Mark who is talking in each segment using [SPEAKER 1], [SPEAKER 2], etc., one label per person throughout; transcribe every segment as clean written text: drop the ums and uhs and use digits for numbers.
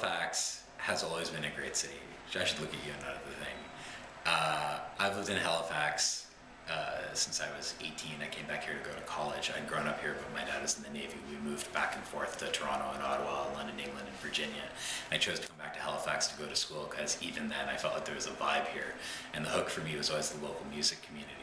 [SPEAKER 1] Halifax has always been a great city. I should look at you, another thing. I've lived in Halifax since I was 18. I came back here to go to college. I'd grown up here, but my dad was in the Navy. We moved back and forth to Toronto and Ottawa, London, England, and Virginia. I chose to come back to Halifax to go to school because even then I felt like there was a vibe here. And the hook for me was always the local music community.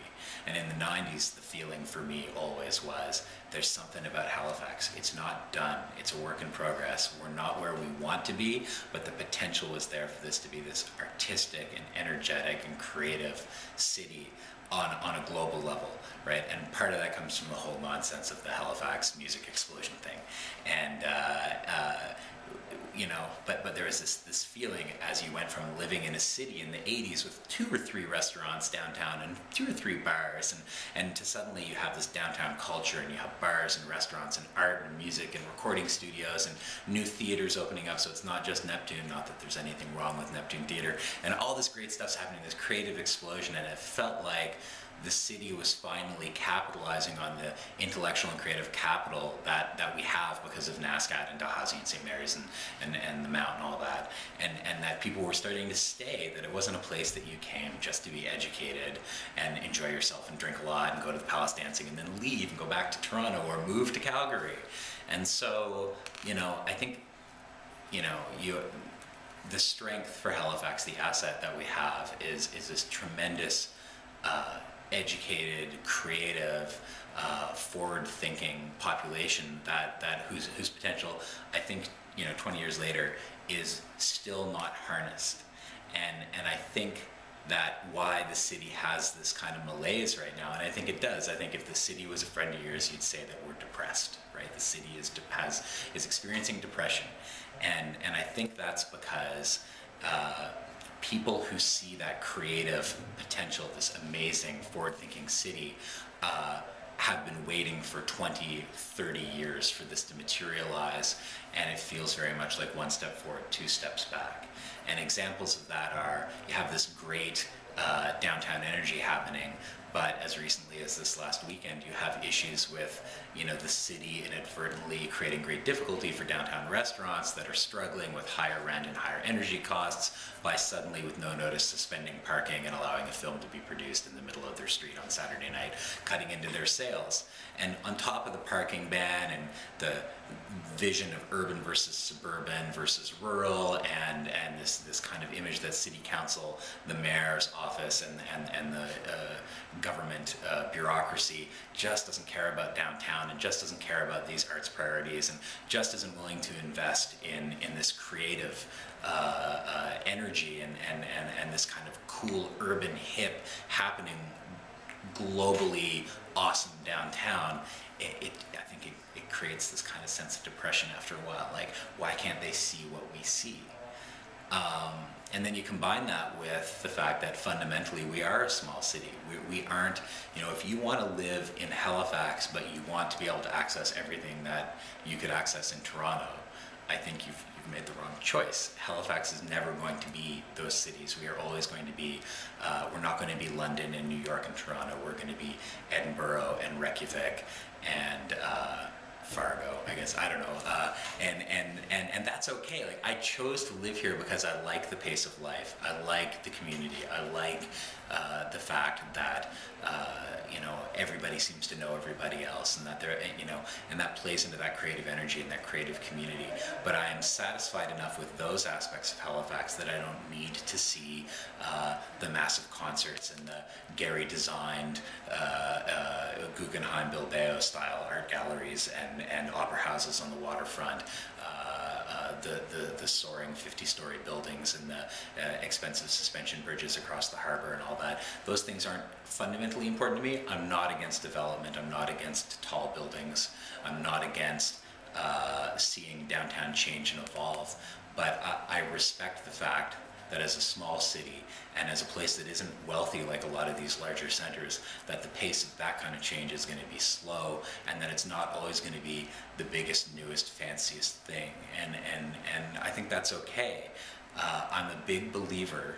[SPEAKER 1] And in the 90s, the feeling for me always was, there's something about Halifax. It's not done. It's a work in progress. We're not where we want to be, but the potential was there for this to be this artistic and energetic and creative city on a global level, right? And part of that comes from the whole nonsense of the Halifax music explosion thing. And you know, but there was this feeling as you went from living in a city in the 80s with 2 or 3 restaurants downtown and 2 or 3 bars, and to suddenly you have this downtown culture, and you have bars and restaurants and art and music and recording studios and new theaters opening up. So it's not just Neptune, not that there's anything wrong with Neptune Theater, and all this great stuff's happening, this creative explosion. And it felt like the city was finally capitalizing on the intellectual and creative capital that we have because of NASCAT and Dahazi and St. Mary's and the Mount and all that, and that people were starting to stay, that it wasn't a place that you came just to be educated and enjoy yourself and drink a lot and go to the Palace dancing and then leave and go back to Toronto or move to Calgary. And so, you know, I think, you know, the strength for Halifax, the asset that we have is this tremendous educated, creative, forward-thinking population that whose potential, I think, you know, 20 years later is still not harnessed. And I think that why the city has this kind of malaise right now, and I think it does. I think if the city was a friend of yours, you'd say that we're depressed, right? The city is experiencing depression, and I think that's because people who see that creative potential, this amazing forward-thinking city, have been waiting for 20, 30 years for this to materialize, and it feels very much like 1 step forward, 2 steps back. And examples of that are, you have this great downtown energy happening, but as recently as this last weekend, you have issues with, you know, the city inadvertently creating great difficulty for downtown restaurants that are struggling with higher rent and higher energy costs by suddenly, with no notice, suspending parking and allowing a film to be produced in the middle of their street on Saturday night, cutting into their sales. And on top of the parking ban and the vision of urban versus suburban versus rural, and this kind of image that city council, the mayor's office, and the government bureaucracy just doesn't care about downtown, and just doesn't care about these arts priorities, and just isn't willing to invest in this creative energy and this kind of cool urban hip happening globally awesome downtown. I think it creates this kind of sense of depression after a while, like, why can't they see what we see? And then you combine that with the fact that fundamentally we are a small city. We aren't, you know, if you want to live in Halifax but you want to be able to access everything that you could access in Toronto, I think you've made the wrong choice. Halifax is never going to be those cities. We are always going to be, we're not going to be London and New York and Toronto. We're going to be Edinburgh and Reykjavik and Fargo, I guess, I don't know, and that's okay. Like, I chose to live here because I like the pace of life. I like the community. I like the fact that you know, everybody seems to know everybody else, and that they're, you know, and that plays into that creative energy and that creative community. But I am satisfied enough with those aspects of Halifax that I don't need to see the massive concerts and the Gehry designed Guggenheim Bilbao style art galleries and opera houses on the waterfront, the soaring 50-story buildings and the expensive suspension bridges across the harbor and all that. Those things aren't fundamentally important to me. I'm not against development. I'm not against tall buildings. I'm not against seeing downtown change and evolve. But I respect the fact that as a small city and as a place that isn't wealthy like a lot of these larger centers, that the pace of that kind of change is going to be slow, and that it's not always going to be the biggest, newest, fanciest thing. And I think that's okay. I'm a big believer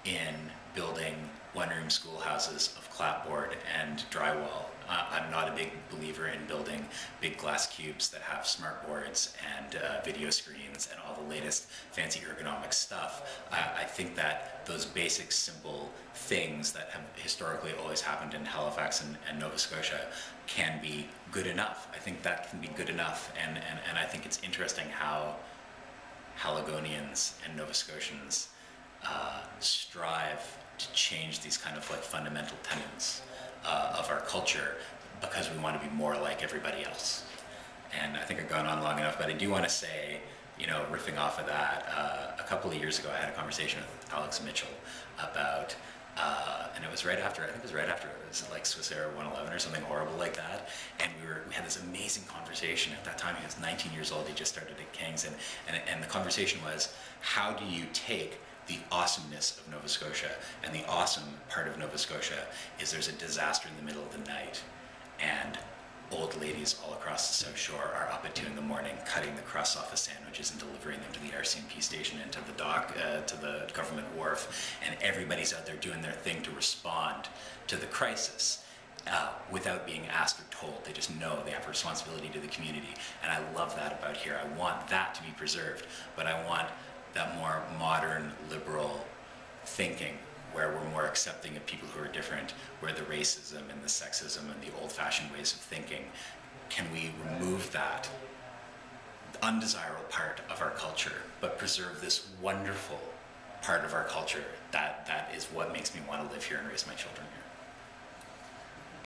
[SPEAKER 1] in building one-room schoolhouses of clapboard and drywall. I'm not a big believer in building big glass cubes that have smart boards and video screens and all the latest fancy ergonomic stuff. I think that those basic, simple things that have historically always happened in Halifax and Nova Scotia can be good enough. I think that can be good enough, and I think it's interesting how Haligonians and Nova Scotians strive to change these kind of like fundamental tenets of our culture because we want to be more like everybody else. And I think I've gone on long enough, but I do want to say, you know, riffing off of that, a couple of years ago I had a conversation with Alex Mitchell about, and it was right after, I think it was right after, it was like Swiss Air 111 or something horrible like that, and we had this amazing conversation. At that time he was 19 years old, he just started at King's, and the conversation was, how do you take the awesomeness of Nova Scotia, and the awesome part of Nova Scotia is there's a disaster in the middle of the night, and old ladies all across the South Shore are up at 2 in the morning cutting the crusts off of sandwiches and delivering them to the RCMP station and to the dock, to the government wharf, and everybody's out there doing their thing to respond to the crisis without being asked or told. They just know they have a responsibility to the community, and I love that about here. I want that to be preserved, but I want that more modern, liberal thinking where we're more accepting of people who are different, where the racism and the sexism and the old-fashioned ways of thinking, can we remove that undesirable part of our culture, but preserve this wonderful part of our culture that is what makes me want to live here and raise my children here.